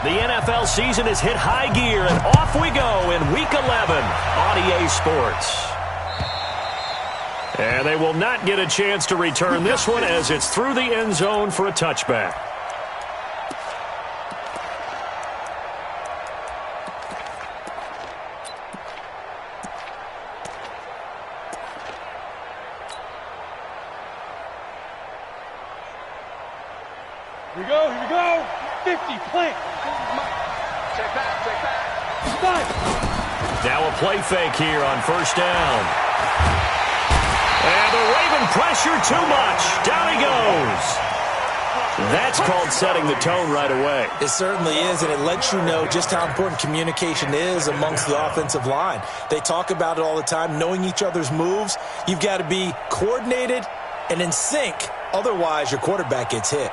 The NFL season has hit high gear, and off we go in Week 11 on EA Sports. And they will not get a chance to return this one as it's through the end zone for a touchback. Here we go. 50, plant. Check back. Stop. Now a play fake here on first down. And the Raven pressure too much. Down he goes. That's called setting the tone right away. It certainly is, and it lets you know just how important communication is amongst the offensive line. They talk about it all the time, knowing each other's moves. You've got to be coordinated and in sync. Otherwise, your quarterback gets hit.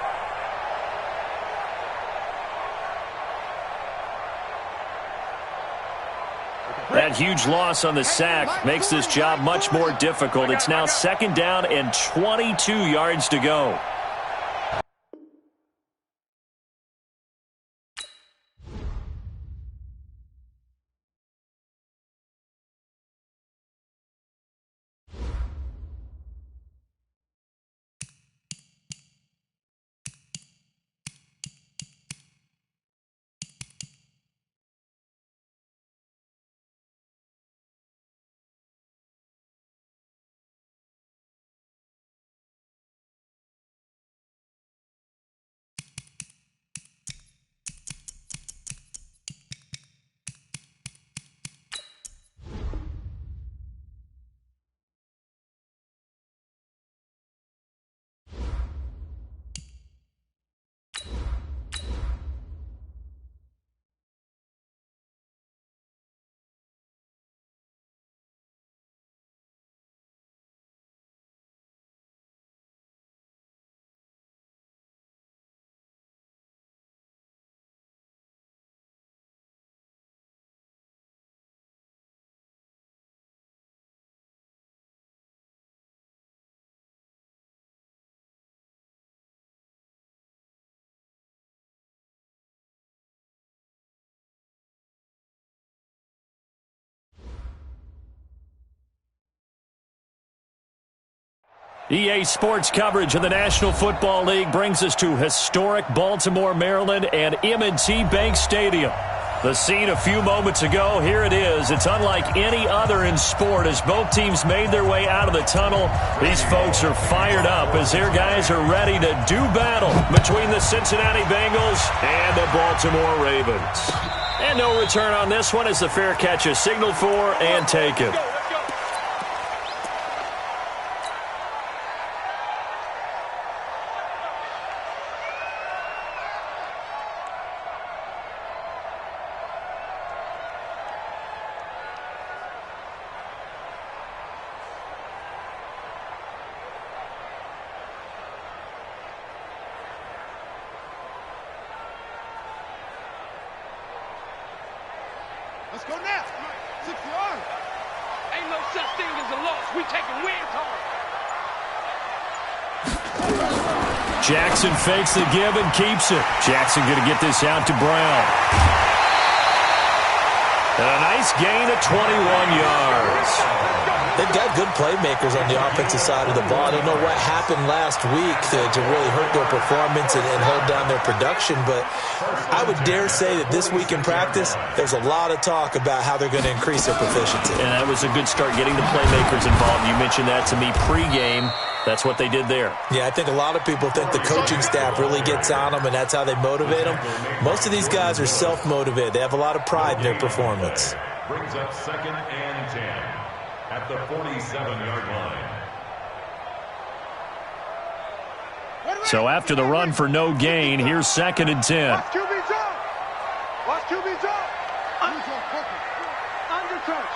That huge loss on the sack makes this job much more difficult. It's now second down and 22 yards to go. EA Sports coverage of the National Football League brings us to historic Baltimore, Maryland, and M&T Bank Stadium. The scene a few moments ago, here it is. It's unlike any other in sport as both teams made their way out of the tunnel. These folks are fired up as their guys are ready to do battle between the Cincinnati Bengals and the Baltimore Ravens. And no return on this one as the fair catch is signaled for and taken. Let's go now. 6 yards. Ain't no such thing as a loss. We taking wins home. Jackson fakes the give and keeps it. Jackson going to get this out to Brown. And a nice gain of 21 yards. They've got good playmakers on the offensive side of the ball. I don't know what happened last week to really hurt their performance and hold down their production, but I would dare say that this week in practice, there's a lot of talk about how they're going to increase their proficiency. And that was a good start getting the playmakers involved. You mentioned that to me pregame. That's what they did there. Yeah, I think a lot of people think the coaching staff really gets on them, and that's how they motivate them. Most of these guys are self-motivated. They have a lot of pride in their performance. Brings up 2nd and 10 at the 47-yard line. So after the run for no gain, here's 2nd and 10. Watch QB drop. Watch QB drop. Under touch.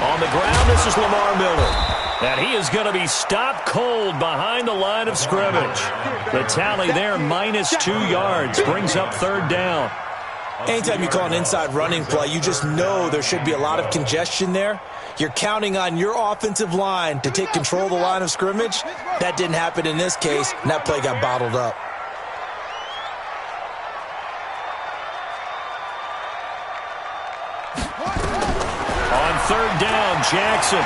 On the ground, this is Lamar Miller. And he is going to be stopped cold behind the line of scrimmage. The tally there, -2 yards, brings up 3rd down. Anytime you call an inside running play, you just know there should be a lot of congestion there. You're counting on your offensive line to take control of the line of scrimmage. That didn't happen in this case, and that play got bottled up. On third down, Jackson.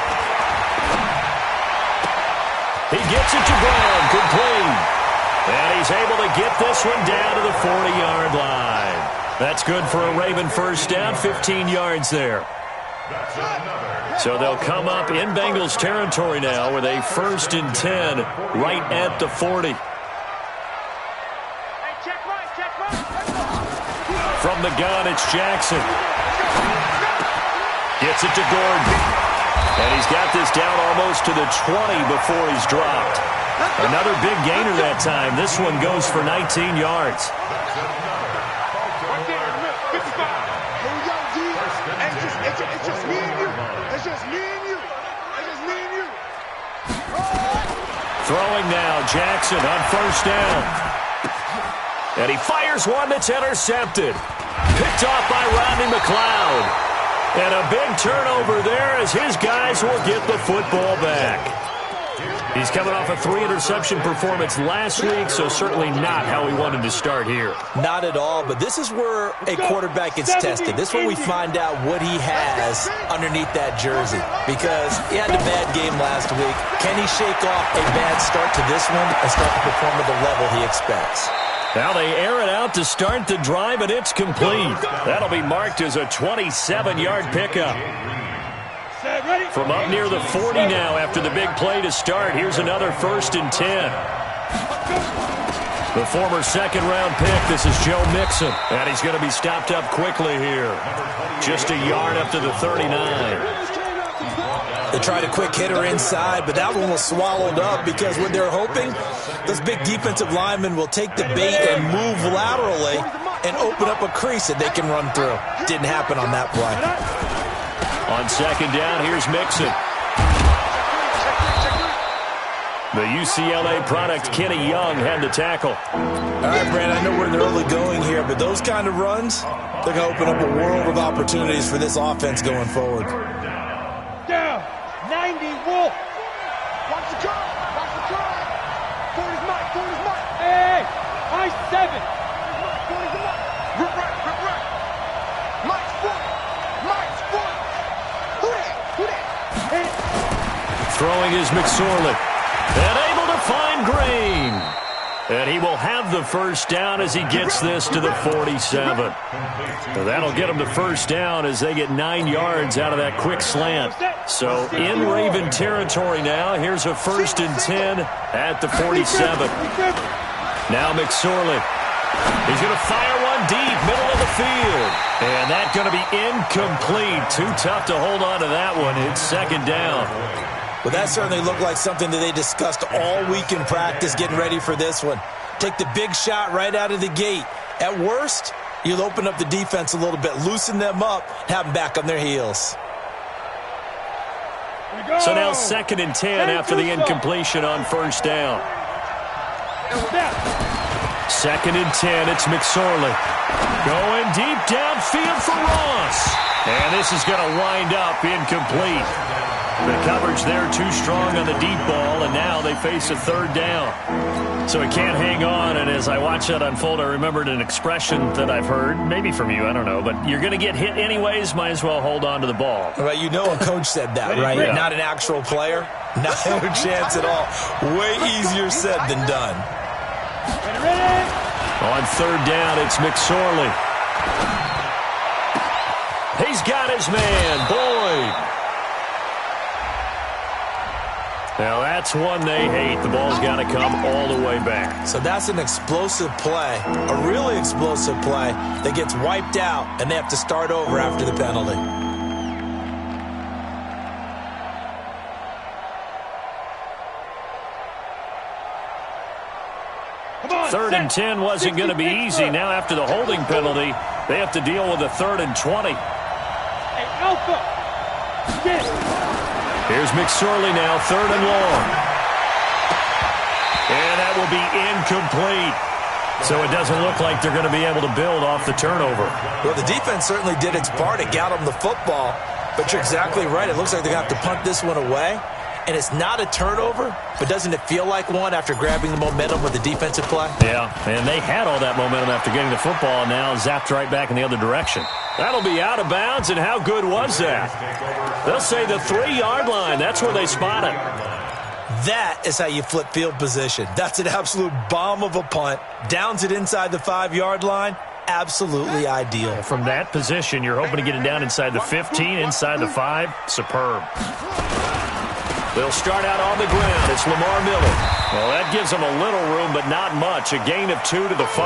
He gets it to Brown, complete. And he's able to get this one down to the 40-yard line. That's good for a Raven first down, 15 yards there. So they'll come up in Bengals territory now with a 1st and 10 right at the 40. From the gun, it's Jackson. Gets it to Gordon. And he's got this down almost to the 20 before he's dropped. Another big gainer that time. This one goes for 19 yards. It's just me and you. It's just me and you. It's just me and you. Throwing now, Jackson on first down. And he fires one that's intercepted. Picked off by Rodney McLeod. And a big turnover there as his guys will get the football back. He's coming off a 3-interception performance last week, so certainly not how he wanted to start here. Not at all, but this is where a quarterback gets tested. This is where we find out what he has underneath that jersey. Because he had a bad game last week. Can he shake off a bad start to this one and start to perform at the level he expects? Now they air it out to start the drive, and it's complete. That'll be marked as a 27-yard pickup. From up near the 40 now after the big play to start. Here's another 1st and 10. The former second-round pick, this is Joe Mixon. And he's going to be stopped up quickly here. Just a yard up to the 39. They tried a quick hitter inside, but that one was swallowed up because what they're hoping, those big defensive linemen will take the bait and move laterally and open up a crease that they can run through. Didn't happen on that play. On second down, here's Mixon. The UCLA product, Kenny Young, had the tackle. All right, Brand, I know we're in the early going here, but those kind of runs, they're going to open up a world of opportunities for this offense going forward. Down, 90, Wolf. Watch the curve, watch the curve. 40's Mike, 40's Mike. Hey, I-7. 40's the Mike. Rip right, rip right. Mike's 40, Mike's 40. Who that? Throwing is McSorley. And able to find Green. And he will have the first down as he gets this to the 47. So that'll get him the first down as they get 9 yards out of that quick slant. So in Raven territory now. Here's a 1st and 10 at the 47. Now McSorley. He's going to fire one deep, middle of the field. And that's going to be incomplete. Too tough to hold on to that one. It's second down. Well, that certainly looked like something that they discussed all week in practice getting ready for this one. Take the big shot right out of the gate. At worst, you'll open up the defense a little bit, loosen them up, have them back on their heels. So now 2nd and 10 after the incompletion on first down. 2nd and 10, it's McSorley. Going deep downfield for Ross. And this is going to wind up incomplete. The coverage there too strong on the deep ball, and now they face a 3rd down. So he can't hang on, and as I watch that unfold, I remembered an expression that I've heard, maybe from you, I don't know, but you're going to get hit anyways, might as well hold on to the ball. Right, you know a coach said that, right? Yeah. Not an actual player. Not a chance at all. Way easier said than done. On 3rd down, it's McSorley. He's got his man, Boyd. Now, that's one they hate. The ball's got to come all the way back. So that's an explosive play, a really explosive play that gets wiped out, and they have to start over after the penalty. Third and 10 wasn't going to be easy. Now, after the holding penalty, they have to deal with a 3rd and 20. Hey, Alpha. Here's McSorley now, 3rd and long. And that will be incomplete. So it doesn't look like they're going to be able to build off the turnover. Well, the defense certainly did its part. It got them the football. But you're exactly right. It looks like they're going to have to punt this one away. And it's not a turnover, but doesn't it feel like one after grabbing the momentum with the defensive play? Yeah, and they had all that momentum after getting the football, and now zapped right back in the other direction. That'll be out of bounds, and how good was that? They'll say the 3-yard line. That's where they spot it. That is how you flip field position. That's an absolute bomb of a punt. Downs it inside the 5-yard line. Absolutely ideal. From that position, you're hoping to get it down inside the 15, inside the 5. Superb. They'll start out on the ground. It's Lamar Miller. Well, that gives them a little room, but not much. A gain of 2 to the 5.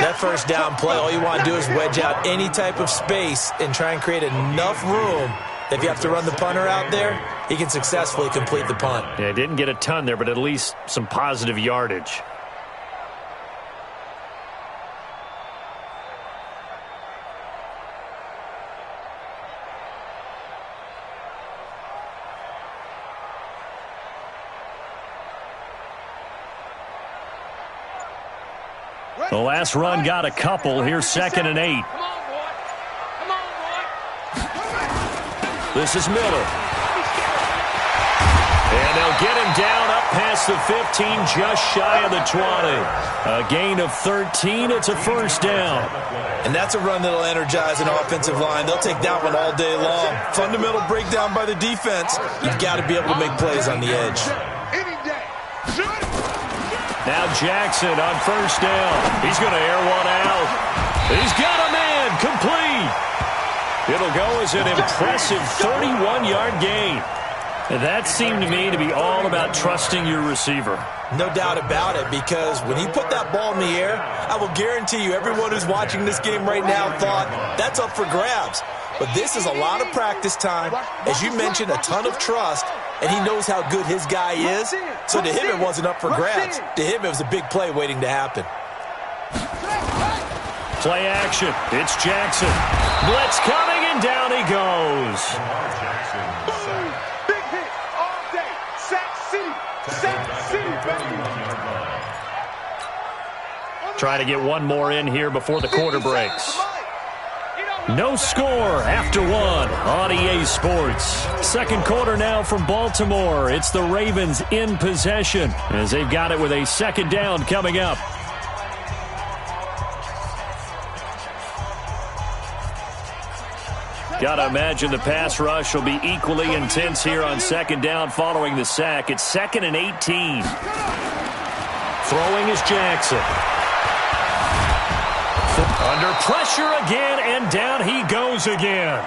That first down play, all you want to do is wedge out any type of space and try and create enough room that if you have to run the punter out there, he can successfully complete the punt. Yeah, didn't get a ton there, but at least some positive yardage. The last run got a couple. Here's 2nd and 8. Come on, boy. Come on, boy. This is Miller. And they'll get him down up past the 15, just shy of the 20. A gain of 13. It's a first down. And that's a run that'll energize an offensive line. They'll take that one all day long. Fundamental breakdown by the defense. You've got to be able to make plays on the edge. Any day. Now Jackson on first down. He's going to air one out. He's got a man. Complete. It'll go as an impressive 31-yard gain. And that seemed to me to be all about trusting your receiver. No doubt about it, because when he put that ball in the air, I will guarantee you everyone who's watching this game right now thought that's up for grabs. But this is a lot of practice time. As you mentioned, a ton of trust, and he knows how good his guy is. So to him, it wasn't up for grabs. To him, it was a big play waiting to happen. Play action. It's Jackson. Blitz coming, and down he goes. Big hit all day. Sack City. Sack City, baby. Try to get one more in here before the quarter breaks. No score after 1 on EA Sports. Second quarter now from Baltimore. It's the Ravens in possession as they've got it with a second down coming up. Gotta imagine the pass rush will be equally intense here on second down following the sack. It's 2nd and 18. Throwing is Jackson. Under pressure again, and down he goes again.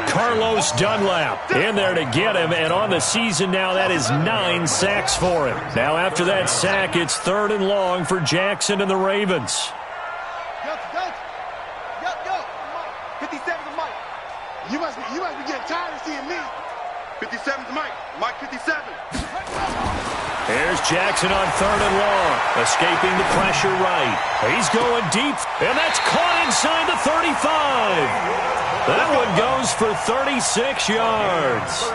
Carlos Dunlap in there to get him, and on the season now, that is 9 sacks for him. Now after that sack, it's 3rd and long for Jackson and the Ravens. Go. 57's Mike. You must be getting tired of seeing me. 57's Mike. Mike 57. Here's Jackson on 3rd and long, escaping the pressure right. He's going deep, and that's caught inside the 35. That one goes for 36 yards.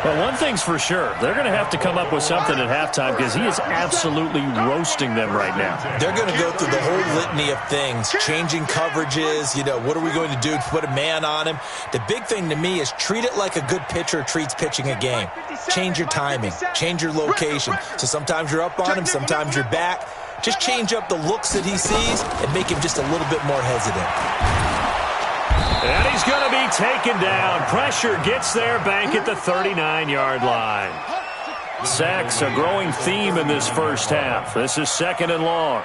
Well, one thing's for sure. They're going to have to come up with something at halftime because he is absolutely roasting them right now. They're going to go through the whole litany of things, changing coverages, what are we going to do to put a man on him? The big thing to me is treat it like a good pitcher treats pitching a game. Change your timing, change your location. So sometimes you're up on him, sometimes you're back. Just change up the looks that he sees and make him just a little bit more hesitant. And he's going to be taken down. Pressure gets there back at the 39-yard line. Sacks a growing theme in this first half. This is 2nd and long.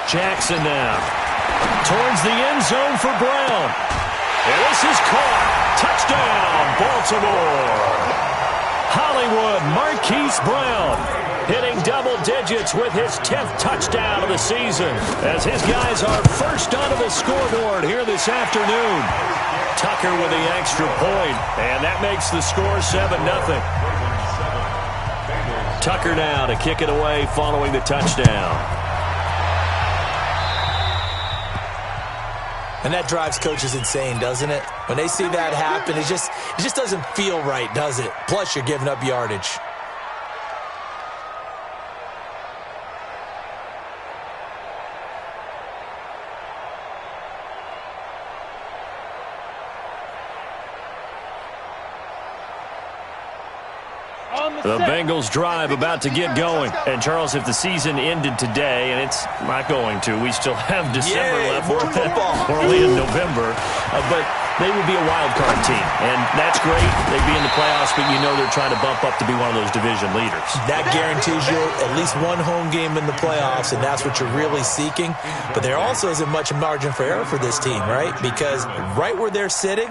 Jackson now towards the end zone for Brown. And this is caught. Touchdown, Baltimore. Hollywood Marquise Brown hitting double digits with his 10th touchdown of the season as his guys are first onto the scoreboard here this afternoon. Tucker with the extra point, and that makes the score 7-0. Tucker now to kick it away following the touchdown. And that drives coaches insane, doesn't it? When they see that happen, it just doesn't feel right, does it? Plus, you're giving up yardage. The Bengals drive about to get going. And, Charles, if the season ended today, and it's not going to, we still have December left. More football. We're only in November. But they would be a wild card team. And that's great. They'd be in the playoffs, but you know they're trying to bump up to be one of those division leaders. That guarantees you at least one home game in the playoffs, and that's what you're really seeking. But there also isn't much margin for error for this team, right? Because right where they're sitting,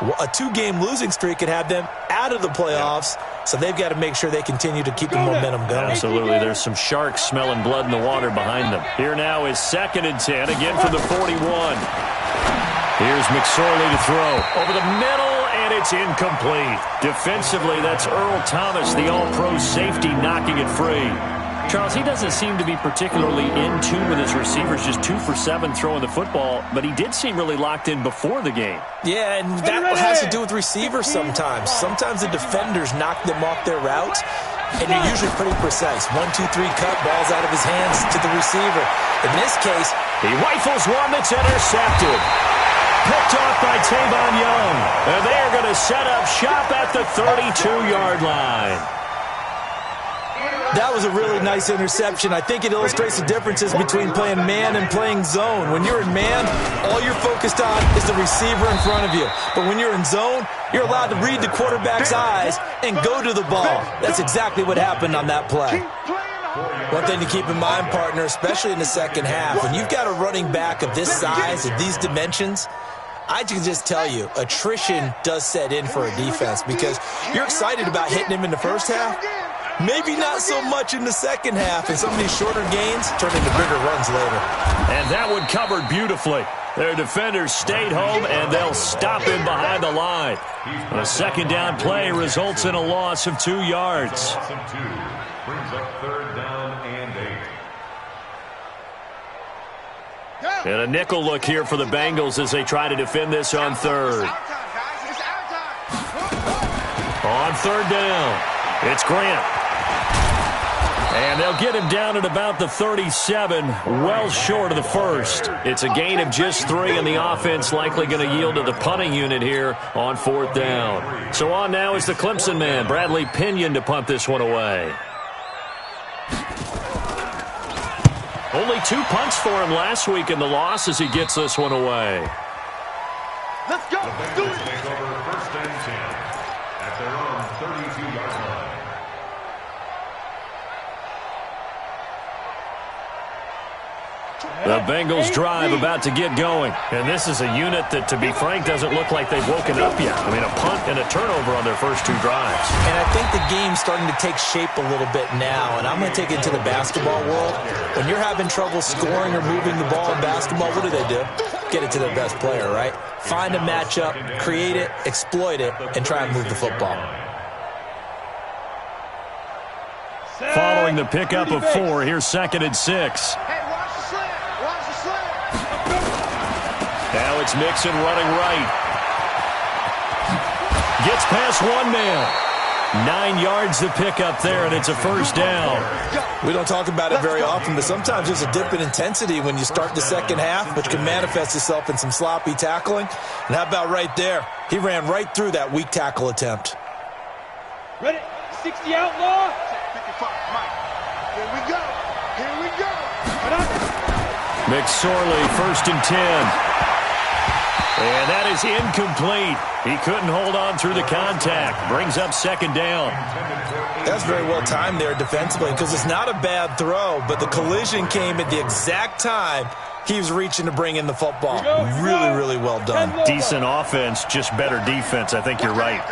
a 2-game losing streak could have them out of the playoffs, so they've got to make sure they continue to keep the momentum going. Absolutely. There's some sharks smelling blood in the water behind them. Here now is 2nd and 10, again from the 41. Here's McSorley to throw. Over the middle, and it's incomplete. Defensively, that's Earl Thomas, the all-pro safety, knocking it free. Charles, he doesn't seem to be particularly in tune with his receivers, just 2 for 7 throwing the football, but he did seem really locked in before the game. Yeah, and that has to do with receivers sometimes. Sometimes the defenders knock them off their routes, and you're usually pretty precise. 1, 2, 3 cut, balls out of his hands to the receiver. In this case, he rifles one that's intercepted. Picked off by Tavon Young, and they are going to set up shop at the 32-yard line. That was a really nice interception. I think it illustrates the differences between playing man and playing zone. When you're in man, all you're focused on is the receiver in front of you. But when you're in zone, you're allowed to read the quarterback's eyes and go to the ball. That's exactly what happened on that play. One thing to keep in mind, partner, especially in the second half, when you've got a running back of this size, of these dimensions, I can just tell you, attrition does set in for a defense because you're excited about hitting him in the first half. Maybe not so much in the second half, and some of these shorter gains turn into bigger runs later. And that one covered beautifully. Their defenders stayed home, and they'll stop him behind the line. A second down play results in a loss of 2 yards. Brings up 3rd down and 8. And a nickel look here for the Bengals as they try to defend this on 3rd. On 3rd down, it's Grant. And they'll get him down at about the 37, well short of the first. It's a gain of just 3, and the offense likely going to yield to the punting unit here on 4th down. So on now is the Clemson man, Bradley Pinion, to punt this one away. Only 2 punts for him last week in the loss as he gets this one away. Let's go. Do it. Take over 1st and 10 at their own 32-yard line. The Bengals drive about to get going. And this is a unit that, to be frank, doesn't look like they've woken up yet. I mean, a punt and a turnover on their first 2 drives. And I think the game's starting to take shape a little bit now. And I'm going to take it to the basketball world. When you're having trouble scoring or moving the ball in basketball, what do? Get it to their best player, right? Find a matchup, create it, exploit it, and try and move the football. Following the pickup of 4, here's 2nd and 6. Now it's Mixon running right. Gets past one man. 9 yards to pick up there, and it's a first down. We don't talk about it very often, but sometimes there's a dip in intensity when you start the second half, which can manifest itself in some sloppy tackling. And how about right there? He ran right through that weak tackle attempt. Ready? 60 outlaw. 55, Mike. Here we go. Here we go. McSorley, 1st and 10. And that is incomplete. He couldn't hold on through the contact. Brings up 2nd down. That's very well timed there defensively because it's not a bad throw, but the collision came at the exact time he was reaching to bring in the football. Really, really well done. Decent offense, just better defense. I think you're right.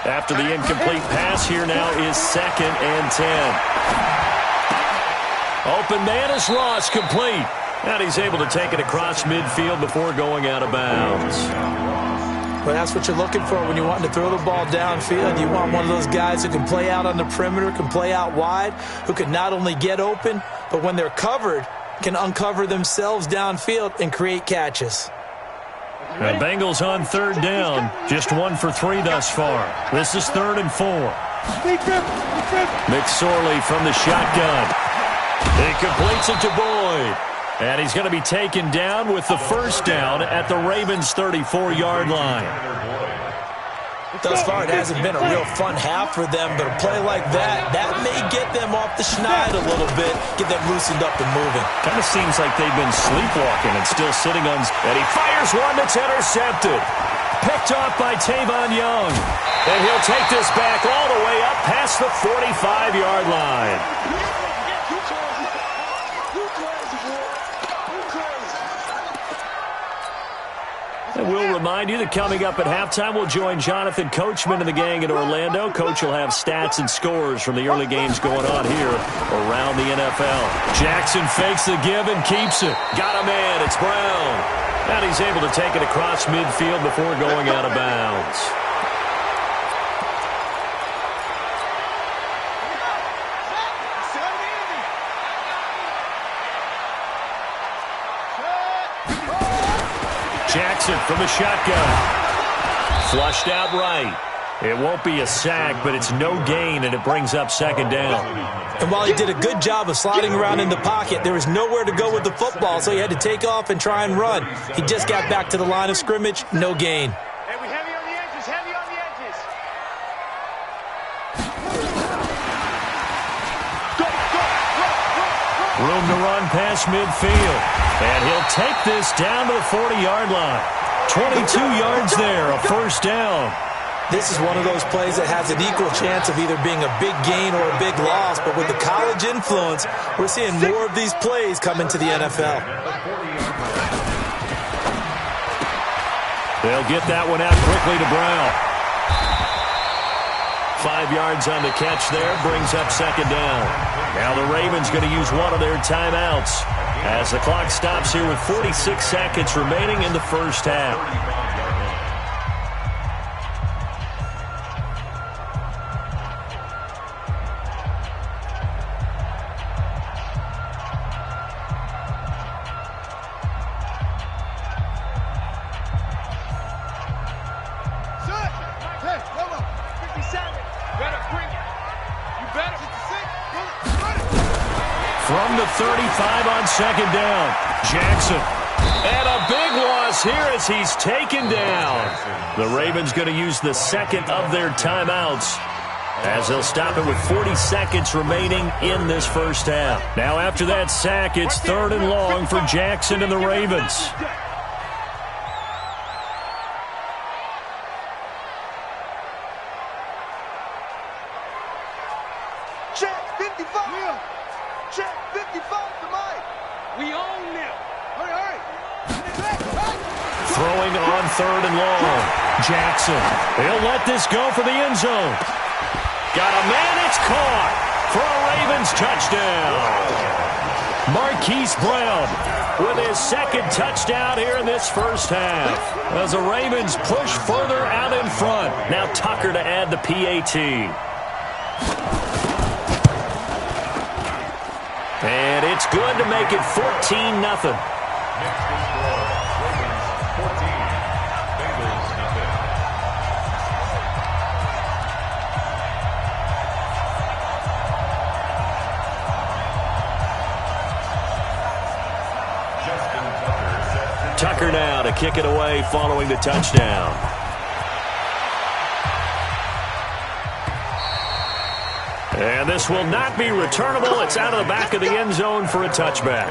After the incomplete pass, here now is 2nd and 10. Open man is lost, complete. And he's able to take it across midfield before going out of bounds. But that's what you're looking for when you're wanting to throw the ball downfield. You want one of those guys who can play out on the perimeter, can play out wide, who can not only get open, but when they're covered, can uncover themselves downfield and create catches. The Bengals on third down. Just 1 for 3 thus far. This is 3rd and 4. McSorley from the shotgun. He completes it to Boyd. And he's going to be taken down with the first down at the Ravens' 34-yard line. Thus far, it hasn't been a real fun half for them, but a play like that may get them off the schneid a little bit, get them loosened up and moving. Kind of seems like they've been sleepwalking and still sitting on... And he fires one that's intercepted. Picked off by Tavon Young. And he'll take this back all the way up past the 45-yard line. And we'll remind you that coming up at halftime, we'll join Jonathan Coachman and the gang in Orlando. Coach will have stats and scores from the early games going on here around the NFL. Jackson fakes the give and keeps it. Got a man. It's Brown. And he's able to take it across midfield before going out of bounds. Jackson from the shotgun. Flushed out right. It won't be a sack, but it's no gain, and it brings up 2nd down. And while he did a good job of sliding around in the pocket, there was nowhere to go with the football, so he had to take off and try and run. He just got back to the line of scrimmage, no gain. Hey, we heavy on the edges, heavy on the edges. Room to run past midfield. And he'll take this down to the 40-yard line. 22 yards there, a first down. This is one of those plays that has an equal chance of either being a big gain or a big loss, but with the college influence, we're seeing more of these plays come into the NFL. They'll get that one out quickly to Brown. 5 yards on the catch there, brings up 2nd down. Now the Ravens going to use one of their timeouts as the clock stops here with 46 seconds remaining in the first half. From the 35 on 2nd down, Jackson. And a big loss here as he's taken down. The Ravens going to use the 2nd of their timeouts as they'll stop it with 40 seconds remaining in this first half. Now after that sack, it's 3rd and long for Jackson and the Ravens. Check 55. Check 55 to Mike. We own them. Hurry. Throwing on 3rd and long. Jackson. He'll let this go for the end zone. Got a man. It's caught for a Ravens touchdown. Marquise Brown with his 2nd touchdown here in this first half. As the Ravens push further out in front. Now Tucker to add the PAT. And it's good to make it 14-0. Tucker now to kick it away following the touchdown. And this will not be returnable. It's out of the back of the end zone for a touchback.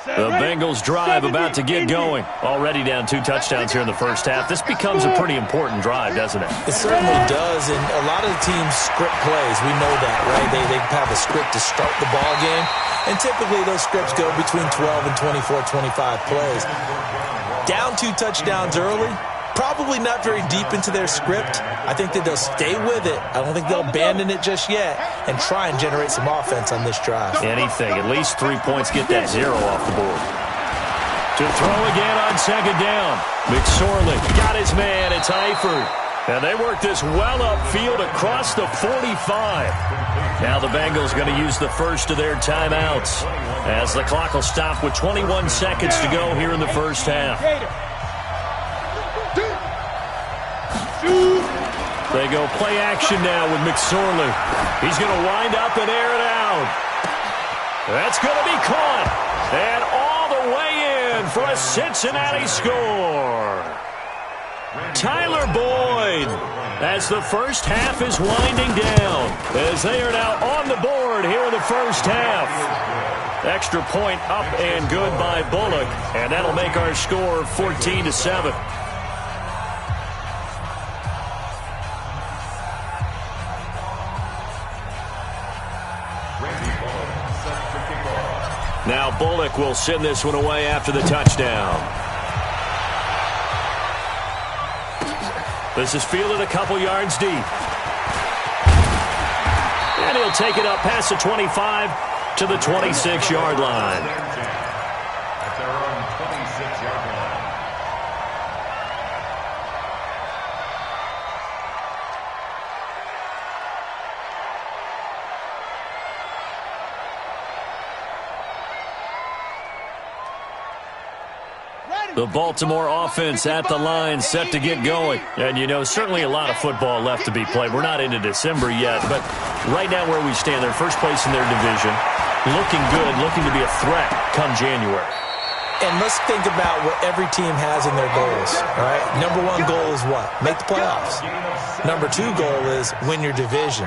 The Bengals drive about to get going. Already down 2 touchdowns here in the first half. This becomes a pretty important drive, doesn't it? It certainly does, and a lot of the teams script plays. We know that, right? They have a script to start the ball game, and typically those scripts go between 12 and 24, 25 plays. Down 2 touchdowns early, probably not very deep into their script. I think that they'll stay with it. I don't think they'll abandon it just yet and try and generate some offense on this drive. Anything. At least 3 points. Get that 0 off the board. To throw again on second down. McSorley got his man. It's Eifert. And they work this well upfield across the 45. Now the Bengals going to use the first of their timeouts as the clock will stop with 21 seconds to go here in the first half. They go play action now with McSorley. He's going to wind up and air it out. That's going to be caught. And all the way in for a Cincinnati score. Tyler Boyd, as the first half is winding down, as they are now on the board here in the first half. Extra point up and good by Bullock, and that'll make our score 14-7. Now Bullock will send this one away after the touchdown. This is fielded a couple yards deep. And he'll take it up past the 25 to the 26-yard line. At their own 26-yard line. The Baltimore offense at the line, set to get going. And, you know, certainly a lot of football left to be played. We're not into December yet, but right now where we stand, they're first place in their division. Looking good, looking to be a threat come January. And let's think about what every team has in their goals, right? Number one goal is what? Make the playoffs. Number two goal is win your division.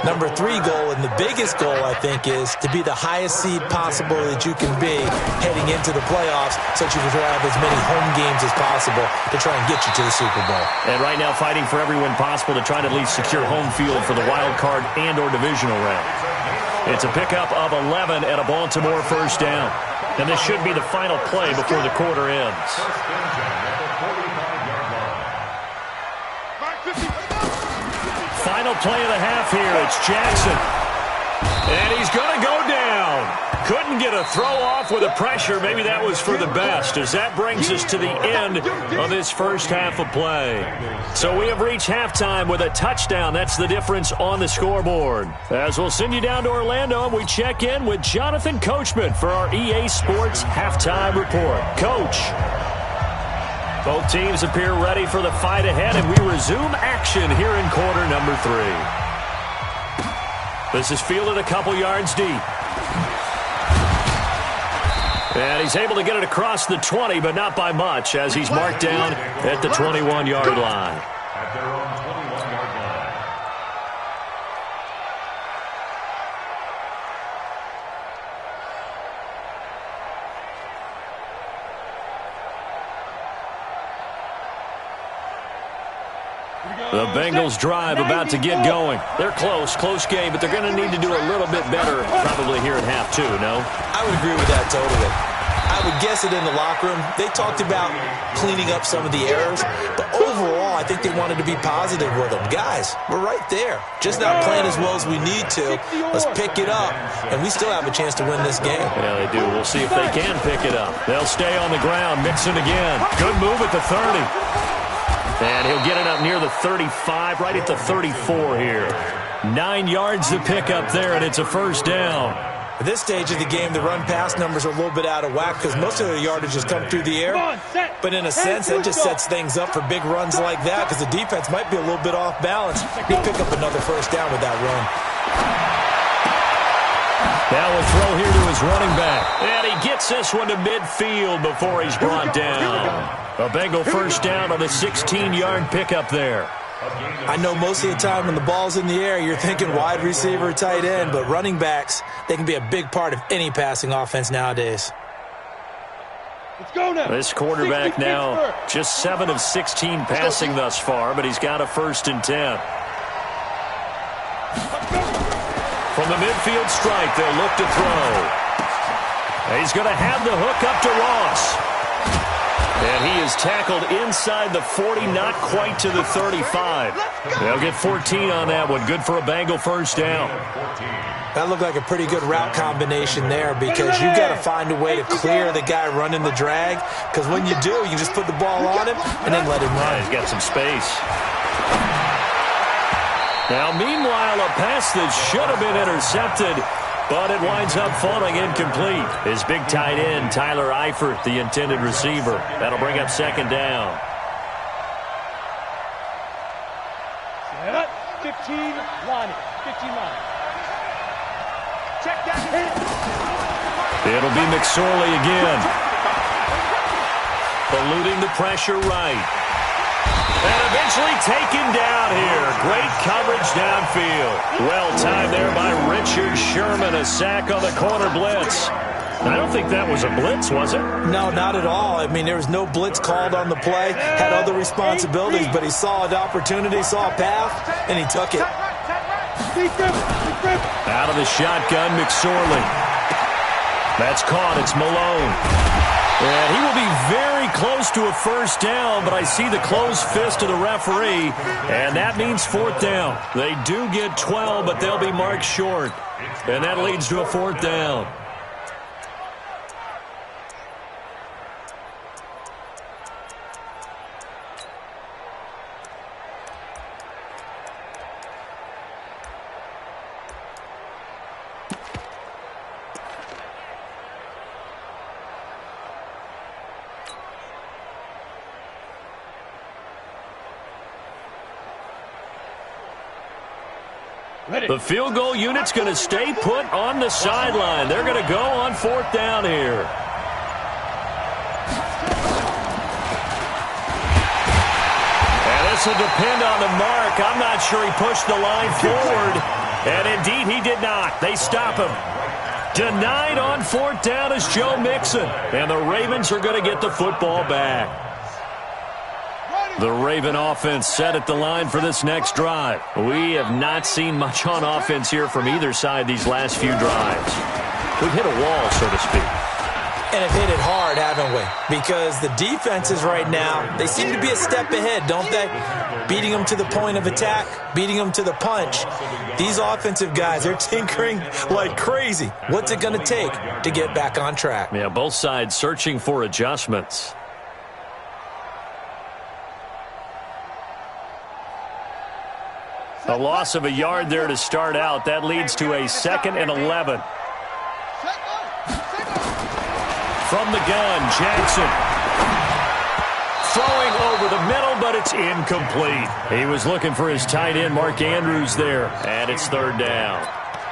Number three goal, and the biggest goal, I think, is to be the highest seed possible that you can be heading into the playoffs so that you can have as many home games as possible to try and get you to the Super Bowl. And right now fighting for every win possible to try to at least secure home field for the wild card and or divisional round. It's a pickup of 11 and a Baltimore first down. And this should be the final play before the quarter ends. Final play of the half here. It's Jackson. And he's going to go down. Couldn't get a throw off with the pressure. Maybe that was for the best, as that brings us to the end of this first half of play. So we have reached halftime with a touchdown. That's the difference on the scoreboard. As we'll send you down to Orlando, and we check in with Jonathan Coachman for our EA Sports Halftime Report. Coach. Both teams appear ready for the fight ahead, and we resume action here in quarter number 3. This is fielded a couple yards deep. And he's able to get it across the 20, but not by much, as he's marked down at the 21-yard line. At their own 21-yard line. The Bengals drive about to get going. They're close game, but they're going to need to do a little bit better probably here in half 2, no? I would agree with that totally. I would guess it in the locker room. They talked about cleaning up some of the errors, but overall, I think they wanted to be positive with them. Guys, we're right there. Just not playing as well as we need to. Let's pick it up, and we still have a chance to win this game. Yeah, they do. We'll see if they can pick it up. They'll stay on the ground, mixing again. Good move at the 30. And he'll get it up near the 35, right at the 34 here. 9 yards to pick up there, and it's a first down. At this stage of the game, the run-pass numbers are a little bit out of whack because most of the yardage has come through the air. But in a sense, that just sets things up for big runs like that because the defense might be a little bit off balance. He'll pick up another first down with that run. Now we'll throw here to his running back. And he gets this one to midfield before he's brought down. A Bengal first down on a 16-yard pickup there. I know most of the time when the ball's in the air, you're thinking wide receiver, tight end, but running backs, they can be a big part of any passing offense nowadays. Let's go now. This quarterback now just 7 of 16 passing thus far, but he's got a 1st and 10. From the midfield strike, they'll look to throw. He's going to have the hook up to Ross. And he is tackled inside the 40, not quite to the 35. They'll get 14 on that one. Good for a Bengal first down. That looked like a pretty good route combination there because you got to find a way to clear the guy running the drag, because when you do, you just put the ball on him and then let him run. He's got some space. Now, meanwhile, a pass that should have been intercepted, but it winds up falling incomplete. His big tight end, Tyler Eifert, the intended receiver. That'll bring up second down. 15 line. 15 line. Check that hit. It'll be McSorley again. Eluding the pressure right. And eventually taken down here. Great coverage downfield. Well timed there by Richard Sherman. A sack on the corner blitz. I don't think that was a blitz, was it? No, not at all. I mean, there was no blitz called on the play. Had other responsibilities, but he saw an opportunity, saw a path, and he took it. Out of the shotgun, McSorley. That's caught. It's Malone. And he will be very close to a first down, but I see the closed fist of the referee, and that means fourth down. They do get 12, but they'll be marked short, and that leads to a fourth down. The field goal unit's going to stay put on the sideline. They're going to go on fourth down here. And this will depend on the mark. I'm not sure he pushed the line forward. And indeed, he did not. They stop him. Denied on fourth down is Joe Mixon. And the Ravens are going to get the football back. The Raven offense set at the line for this next drive. We have not seen much on offense here from either side these last few drives. We've hit a wall, so to speak. And have hit it hard, haven't we? Because the defenses right now, they seem to be a step ahead, don't they? Beating them to the point of attack, beating them to the punch. These offensive guys, they're tinkering like crazy. What's it going to take to get back on track? Yeah, both sides searching for adjustments. A loss of a yard there to start out. That leads to a 2nd and 11. From the gun, Jackson. Throwing over the middle, but it's incomplete. He was looking for his tight end, Mark Andrews, there. And it's third down.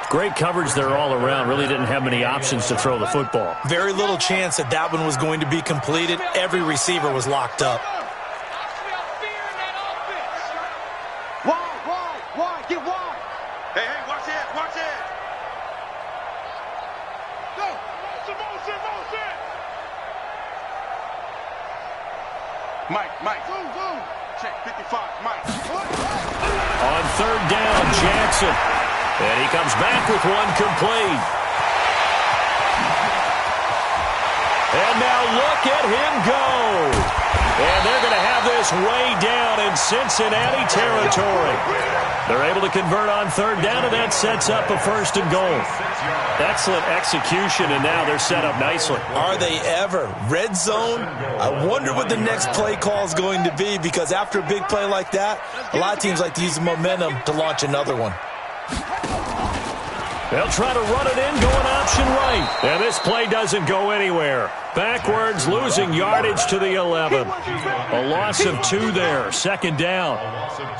Great coverage there all around. Really didn't have many options to throw the football. Very little chance that that one was going to be completed. Every receiver was locked up. Mike. Check 55, Mike. On third down, Jackson. And he comes back with one complete. And now look at him go. And they're going to have this way down in Cincinnati territory. They're able to convert on third down, and that sets up a 1st and goal. Excellent execution, and now they're set up nicely. Are they ever? Red zone? I wonder what the next play call is going to be, because after a big play like that, a lot of teams like to use the momentum to launch another one. They'll try to run it in, going option right. And this play doesn't go anywhere. Backwards, losing yardage to the 11. A loss of 2 there, 2nd down.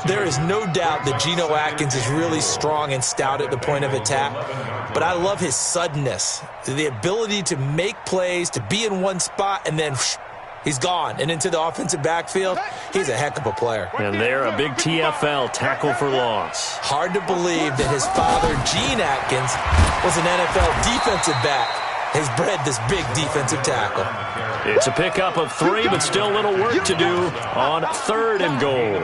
There is no doubt that Geno Atkins is really strong and stout at the point of attack. But I love his suddenness, the ability to make plays, to be in one spot, and then he's gone and into the offensive backfield. He's a heck of a player. And there, a big TFL, tackle for loss. Hard to believe that his father, Gene Atkins, was an NFL defensive back. has bred this big defensive tackle. It's a pickup of 3, but still a little work to do on 3rd and goal.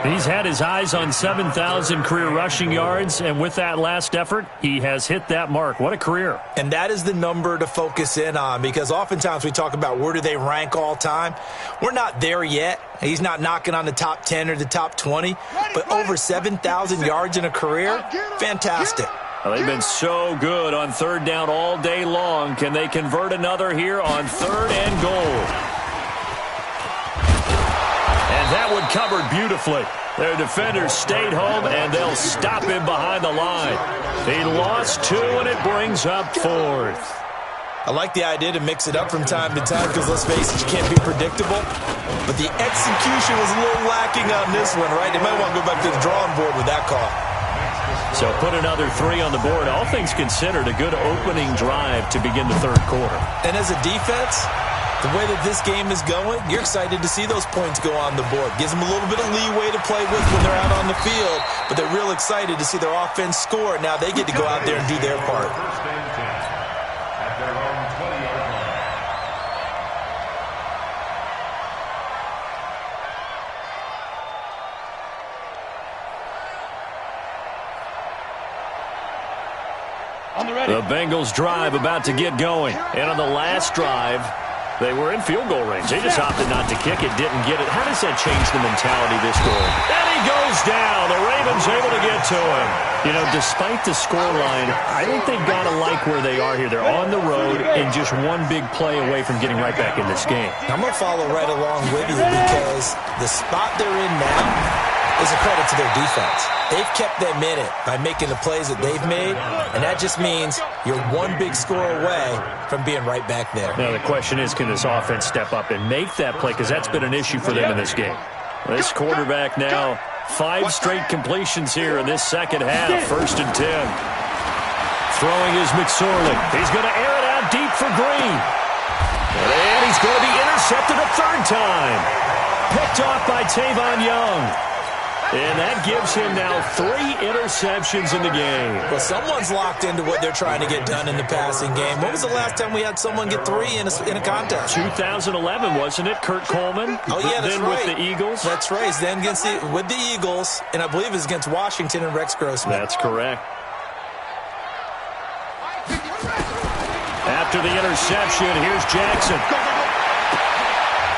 He's had his eyes on 7,000 career rushing yards, and with that last effort, he has hit that mark. What a career. And that is the number to focus in on, because oftentimes we talk about where do they rank all time. We're not there yet. He's not knocking on the top 10 or the top 20, but over 7,000 yards in a career, fantastic. Well, they've been so good on 3rd down all day long. Can they convert another here on 3rd and goal? And that one covered beautifully. Their defenders stayed home, and they'll stop him behind the line. He lost 2, and it brings up 4th. I like the idea to mix it up from time to time because, let's face it, you can't be predictable. But the execution was a little lacking on this one, right? They might want to go back to the drawing board with that call. So put another 3 on the board. All things considered, a good opening drive to begin the 3rd quarter. And as a defense, the way that this game is going, you're excited to see those points go on the board. Gives them a little bit of leeway to play with when they're out on the field, but they're real excited to see their offense score. Now they get to go out there and do their part. At their own 20-yard line. The Bengals drive about to get going. And on the last drive, they were in field goal range. They just opted not to kick it, didn't get it. How does that change the mentality this goal? And he goes down. The Ravens able to get to him. You know, despite the scoreline, I think they've got to like where they are here. They're on the road and just one big play away from getting right back in this game. I'm going to follow right along with you because the spot they're in now is a credit to their defense. They've kept them in it by making the plays that they've made, and that just means you're one big score away from being right back there. Now the question is, can this offense step up and make that play? Because that's been an issue for them in this game. This quarterback now, 5 straight completions here in this second half. 1st and 10. Throwing is McSorley. He's going to air it out deep for Green. And he's going to be intercepted a 3rd time. Picked off by Tavon Young. And that gives him now 3 interceptions in the game. Well, someone's locked into what they're trying to get done in the passing game. When was the last time we had someone get 3 in a contest? 2011, wasn't it? Kurt Coleman. Oh, yeah, that's then right. With the Eagles. That's right. Then with the Eagles, and I believe it was against Washington and Rex Grossman. That's correct. After the interception, here's Jackson.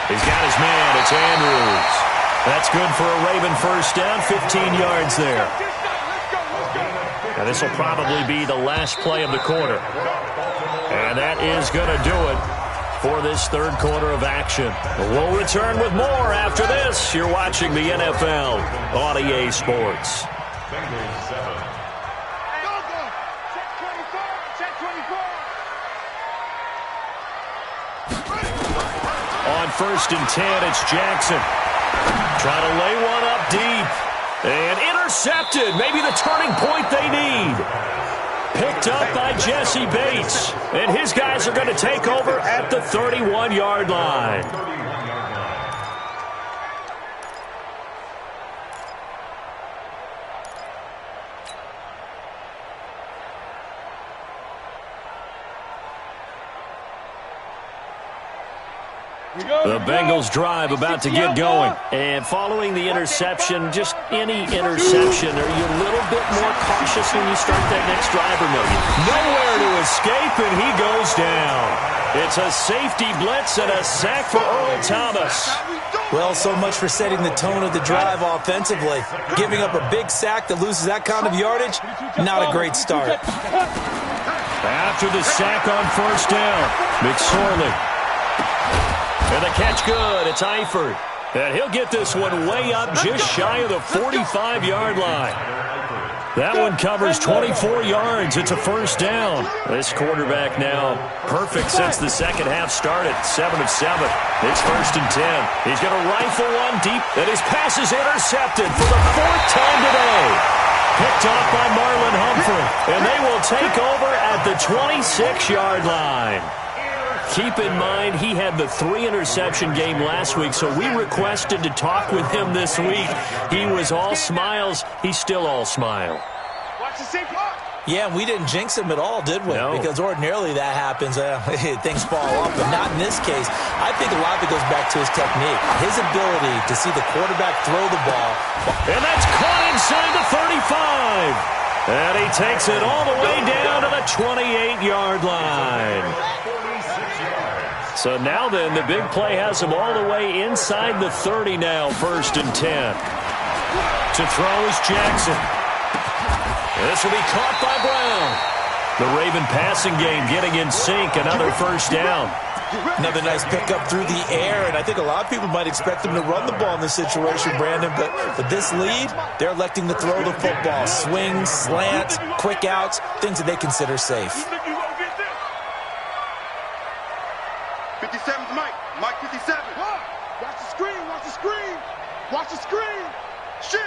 He's got his man. It's Andrews. That's good for a Raven 1st down, 15 yards there. Now this will probably be the last play of the quarter. And that is going to do it for this 3rd quarter of action. We'll return with more after this. You're watching the NFL on EA Sports. Bengals 7. On 1st and 10, it's Jackson. Trying to lay one up deep. And intercepted. Maybe the turning point they need. Picked up by Jesse Bates. And his guys are going to take over at the 31-yard line. The Bengals drive about to get going. And following the interception, just any interception, are you a little bit more cautious when you start that next drive, or no? Nowhere to escape, and he goes down. It's a safety blitz and a sack for Earl Thomas. Well, so much for setting the tone of the drive offensively. Giving up a big sack that loses that kind of yardage, not a great start. After the sack on 1st down, McSorley. And the catch good. It's Eifert. And he'll get this one way up just shy of the 45-yard line. That one covers 24 yards. It's a 1st down. This quarterback now perfect since the second half started. 7 of 7. It's 1st and 10. He's going to rifle one deep. And his pass is intercepted for the 4th time today. Picked off by Marlon Humphrey. And they will take over at the 26-yard line. Keep in mind, he had the 3-interception game last week, so we requested to talk with him this week. He was all smiles. He's still all smile. Watch the safety. Yeah, we didn't jinx him at all, did we? No. Because ordinarily that happens. Things fall off, but not in this case. I think a lot of it goes back to his technique, his ability to see the quarterback throw the ball. And that's caught inside the 35. And he takes it all the way down to the 28-yard line. So now then, the big play has him all the way inside the 30 now, 1st and 10. To throw is Jackson. This will be caught by Brown. The Raven passing game getting in sync. Another 1st down. Another nice pickup through the air, and I think a lot of people might expect him to run the ball in this situation, Brandon, but with this lead, they're electing to throw the football. Swings, slants, quick outs, things that they consider safe. 57's Mike. Mike 57. Watch the screen, watch the screen. Watch the screen. Shit.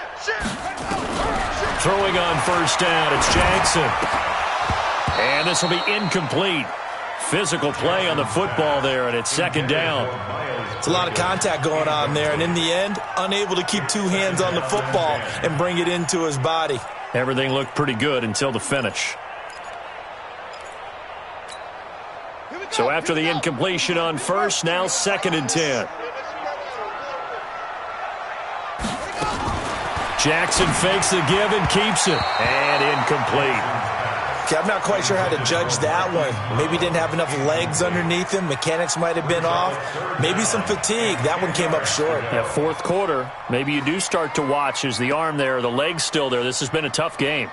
Throwing on 1st down, it's Jackson. And this will be incomplete. Physical play on the football there, and it's 2nd down. It's a lot of contact going on there, and in the end, unable to keep 2 hands on the football and bring it into his body. Everything looked pretty good until the finish. So after the incompletion on 1st, now 2nd and 10. Jackson fakes the give and keeps it. And incomplete. Okay, I'm not quite sure how to judge that one. Maybe didn't have enough legs underneath him. Mechanics might have been off. Maybe some fatigue. That one came up short. Yeah, 4th quarter. Maybe you do start to watch as the arm there, the leg's still there. This has been a tough game.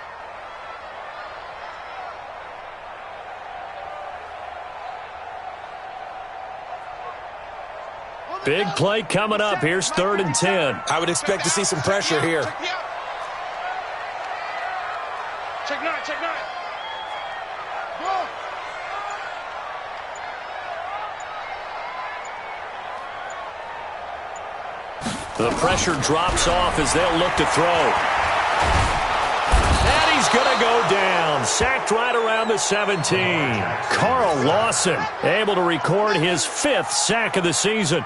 Big play coming up. Here's 3rd and 10. I would expect to see some pressure here. Check 9. The pressure drops off as they'll look to throw. And he's going to go down. Sacked right around the 17. Carl Lawson able to record his 5th sack of the season.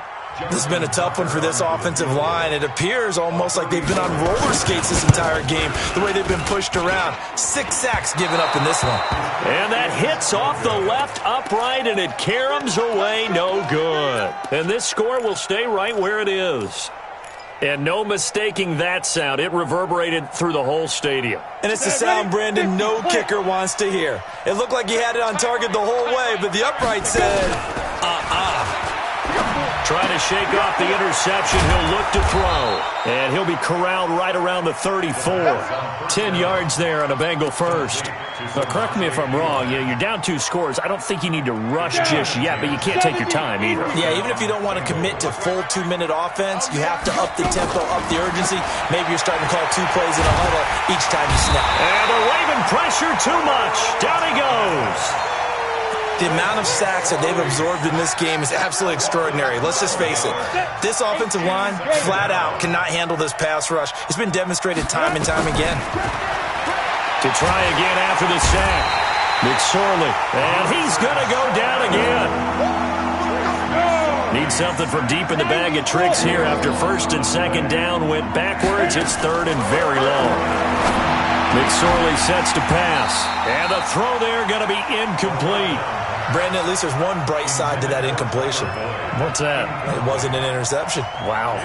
This has been a tough one for this offensive line. It appears almost like they've been on roller skates this entire game, the way they've been pushed around. 6 sacks given up in this one. And that hits off the left upright, and it caroms away no good. And this score will stay right where it is. And no mistaking that sound. It reverberated through the whole stadium. And it's the sound, Brandon, no kicker wants to hear. It looked like he had it on target the whole way, but the upright said, Trying to shake off the interception. He'll look to throw. And he'll be corralled right around the 34. 10 yards there on a Bengal 1st. Now, correct me if I'm wrong. You're down 2 scores. I don't think you need to rush just yet, but you can't take your time either. Yeah, even if you don't want to commit to full 2-minute offense, you have to up the tempo, up the urgency. Maybe you're starting to call 2 plays in a huddle each time you snap. And the Raven pressure too much. Down he goes. The amount of sacks that they've absorbed in this game is absolutely extraordinary. Let's just face it. This offensive line, flat out, cannot handle this pass rush. It's been demonstrated time and time again. To try again after the sack. McSorley. And he's going to go down again. Needs something from deep in the bag of tricks here after 1st and 2nd down. Went backwards. It's 3rd and very low. McSorley sets to pass. And the throw there going to be incomplete. Brandon, at least there's one bright side to that incompletion. What's that? It wasn't an interception. Wow.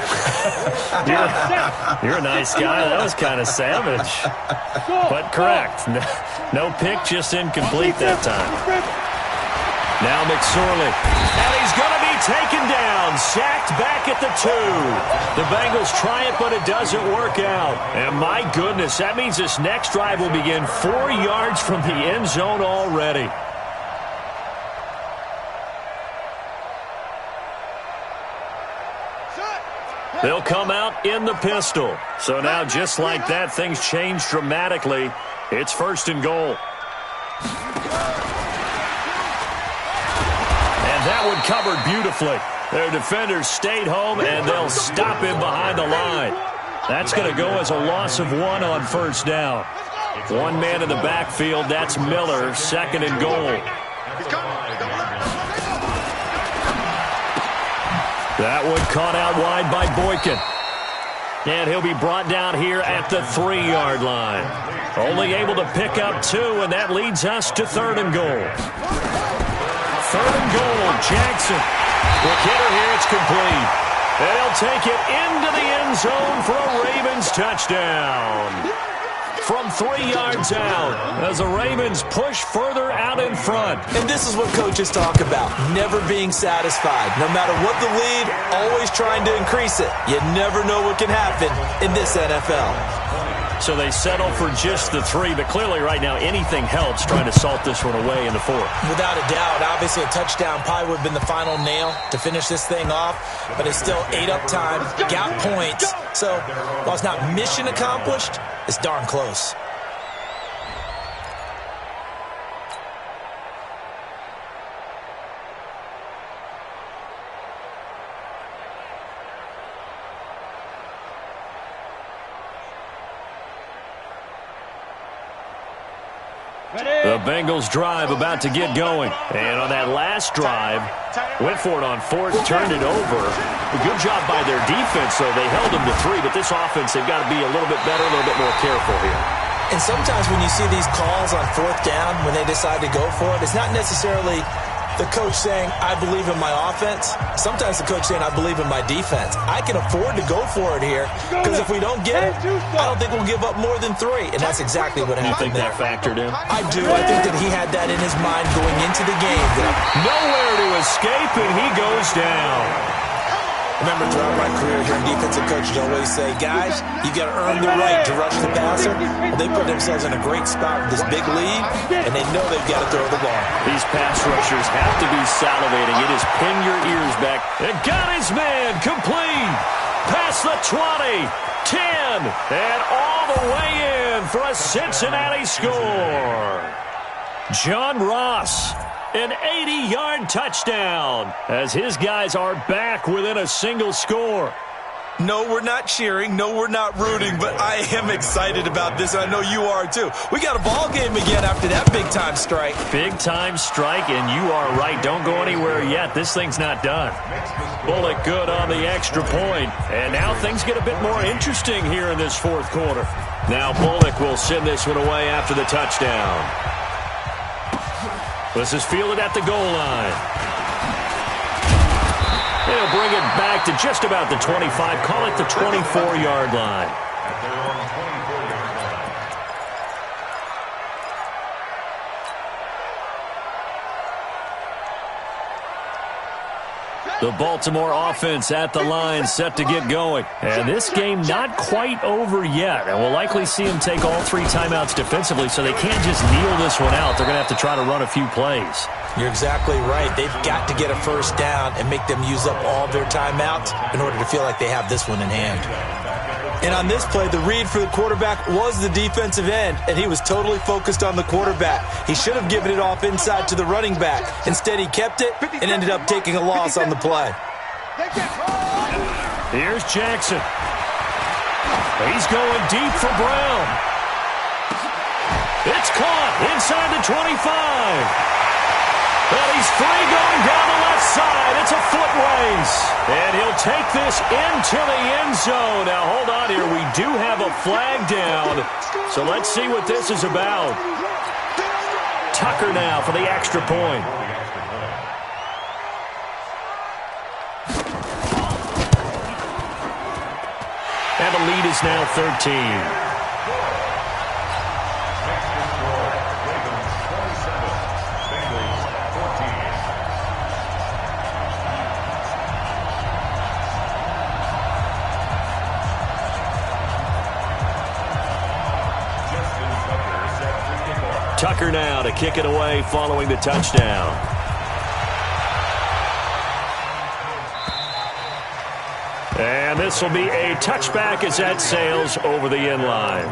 You're a nice guy. That was kind of savage. But correct. No pick, just incomplete that time. Now McSorley. And he's going to be taken down. Sacked back at the 2. The Bengals try it, but it doesn't work out. And my goodness, that means this next drive will begin 4 yards from the end zone already. They'll come out in the pistol. So now, just like that, things change dramatically. It's 1st and goal. And that one covered beautifully. Their defenders stayed home, and they'll stop him behind the line. That's going to go as a loss of 1 on 1st down. 1 man in the backfield. That's Miller, 2nd and goal. That one caught out wide by Boykin. And he'll be brought down here at the 3-yard line. Only able to pick up 2, and that leads us to 3rd and goal. 3rd and goal, Jackson. Quick hitter here, it's complete. And he'll take it into the end zone for a Ravens touchdown. From 3 yards out, as the Ravens push further out in front. And this is what coaches talk about, never being satisfied. No matter what the lead, always trying to increase it. You never know what can happen in this NFL. So they settle for just the 3, but clearly right now anything helps trying to salt this one away in the 4th. Without a doubt, obviously a touchdown probably would have been the final nail to finish this thing off, but it's still 8 up time, got points. So while it's not mission accomplished, it's darn close. The Bengals drive about to get going. And on that last drive, went for it on 4th, turned it over. A good job by their defense, though. They held them to 3, but this offense, they've got to be a little bit better, a little bit more careful here. And sometimes when you see these calls on 4th down, when they decide to go for it, it's not necessarily the coach saying, I believe in my offense. Sometimes the coach saying, I believe in my defense. I can afford to go for it here, because if we don't get it, I don't think we'll give up more than 3. And that's exactly what happened there. You think that factored in? I do. I think that he had that in his mind going into the game. Nowhere to escape, and he goes down. Remember, throughout my career here in defensive coaches always say, guys, you got to earn the right to rush the passer. Well, they put themselves in a great spot with this big lead, and they know they've got to throw the ball. These pass rushers have to be salivating. It is pin your ears back. And got his man complete. Past the 20, 10, and all the way in for a Cincinnati score. John Ross. An 80-yard touchdown as his guys are back within a single score. No, we're not cheering. No, we're not rooting, but I am excited about this, and I know you are too. We got a ball game again after that big-time strike. Big-time strike, and you are right. Don't go anywhere yet. This thing's not done. Bullock good on the extra point, and now things get a bit more interesting here in this 4th quarter. Now Bullock will send this one away after the touchdown. This is fielded at the goal line. He'll bring it back to just about the 25. Call it the 24-yard line. The Baltimore offense at the line set to get going. And this game not quite over yet. And we'll likely see them take all 3 timeouts defensively, so they can't just kneel this one out. They're going to have to try to run a few plays. You're exactly right. They've got to get a first down and make them use up all their timeouts in order to feel like they have this one in hand. And on this play, the read for the quarterback was the defensive end, and he was totally focused on the quarterback. He should have given it off inside to the running back. Instead, he kept it and ended up taking a loss on the play. Here's Jackson. He's going deep for Brown. It's caught inside the 25. But he's free going down the left side. It's a foot race. And he'll take this into the end zone. Now, hold on here. We do have a flag down. So let's see what this is about. Tucker now for the extra point. And the lead is now 13. Tucker now to kick it away following the touchdown. And this will be a touchback as that sails over the end line.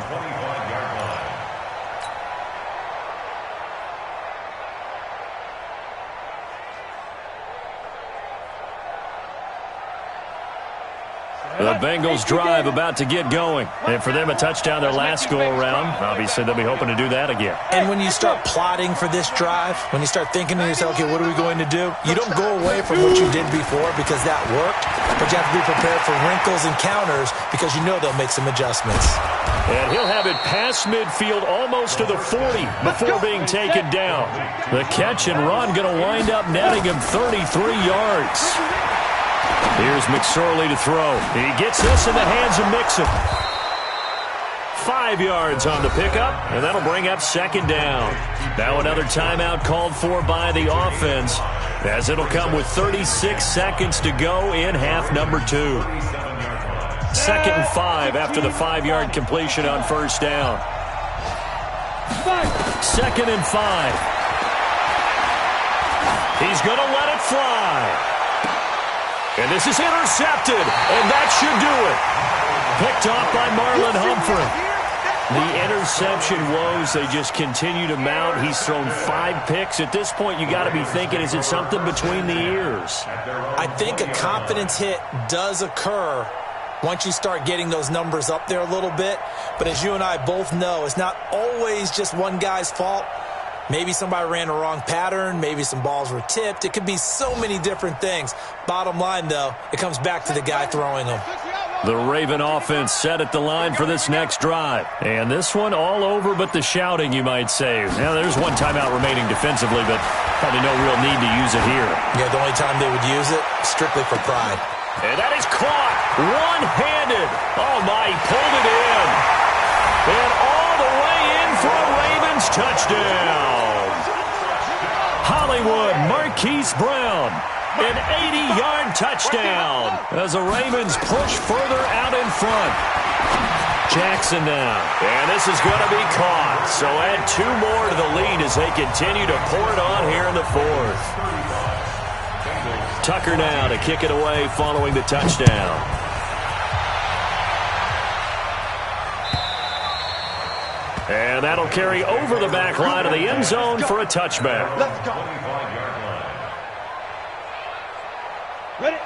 The Bengals drive about to get going. And for them, a touchdown their last go-around. Obviously, they'll be hoping to do that again. And when you start plotting for this drive, when you start thinking to yourself, okay, what are we going to do? You don't go away from what you did before because that worked, but you have to be prepared for wrinkles and counters because you know they'll make some adjustments. And he'll have it past midfield almost to the 40 before being taken down. The catch and run going to wind up netting him 33 yards. Here's McSorley to throw. He gets this in the hands of Mixon. 5 yards on the pickup, and that'll bring up second down. Now another timeout called for by the offense, as it'll come with 36 seconds to go in half number 2. 2nd and 5 after the 5-yard completion on first down. 2nd and 5. He's going to let it fly. And this is intercepted, and that should do it. Picked off by Marlon Humphrey. The interception woes, they just continue to mount. He's thrown 5 picks. At this point, you got to be thinking, is it something between the ears? I think a confidence hit does occur once you start getting those numbers up there a little bit. But as you and I both know, it's not always just one guy's fault. Maybe somebody ran a wrong pattern. Maybe some balls were tipped. It could be so many different things. Bottom line, though, it comes back to the guy throwing them. The Raven offense set at the line for this next drive. And this one all over but the shouting, you might say. Now, there's one timeout remaining defensively, but probably no real need to use it here. Yeah, the only time they would use it, strictly for pride. And that is caught one-handed. Oh, my, he pulled it in. And all the way in for a Ravens touchdown. Hollywood Marquise Brown. An 80-yard touchdown as the Ravens push further out in front. Jackson now. And this is going to be caught. So add 2 more to the lead as they continue to pour it on here in the 4th. Tucker now to kick it away following the touchdown. And that'll carry over the back line of the end zone for a touchback.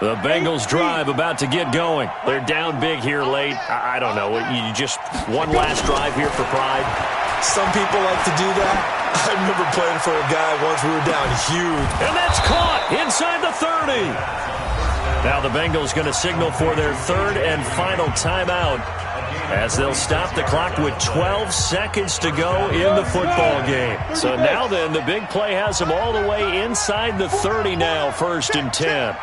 The Bengals drive about to get going. They're down big here late. I don't know. You just one last drive here for pride. Some people like to do that. I remember playing for a guy once we were down huge. And that's caught inside the 30. Now the Bengals going to signal for their 3rd and final timeout as they'll stop the clock with 12 seconds to go in the football game. So now then, the big play has them all the way inside the 30 now, 1st and 10.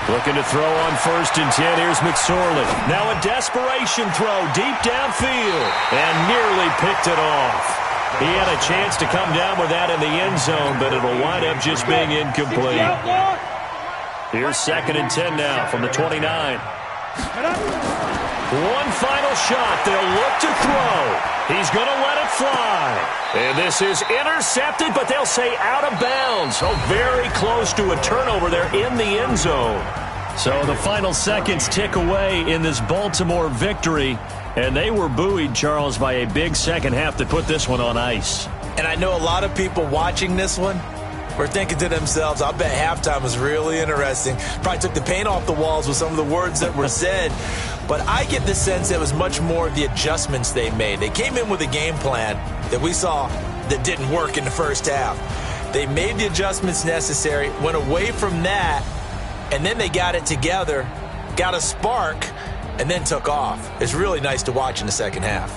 Looking to throw on 1st and 10. Here's McSorley. Now a desperation throw deep downfield and nearly picked it off. He had a chance to come down with that in the end zone, but it'll wind up just being incomplete. Here's 2nd and 10 now from the 29. One final shot. They'll look to throw. He's going to let it fly. And this is intercepted, but they'll say out of bounds. So very close to a turnover there in the end zone. So the final seconds tick away in this Baltimore victory. And they were buoyed, Charles, by a big second half that put this one on ice. And I know a lot of people watching this one were thinking to themselves, I bet halftime was really interesting. Probably took the paint off the walls with some of the words that were said. But I get the sense it was much more the adjustments they made. They came in with a game plan that we saw that didn't work in the first half. They made the adjustments necessary, went away from that, and then they got it together, got a spark, and then took off. It's really nice to watch in the second half.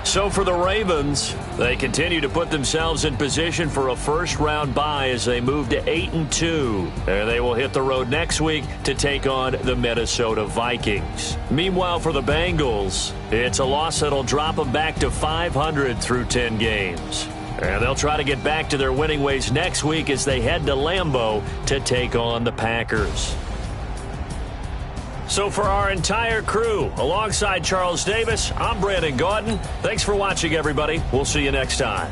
So for the Ravens, they continue to put themselves in position for a first-round bye as they move to 8-2. And they will hit the road next week to take on the Minnesota Vikings. Meanwhile, for the Bengals, it's a loss that'll drop them back to 500 through 10 games. And they'll try to get back to their winning ways next week as they head to Lambeau to take on the Packers. So for our entire crew, alongside Charles Davis, I'm Brandon Gaudin. Thanks for watching, everybody. We'll see you next time.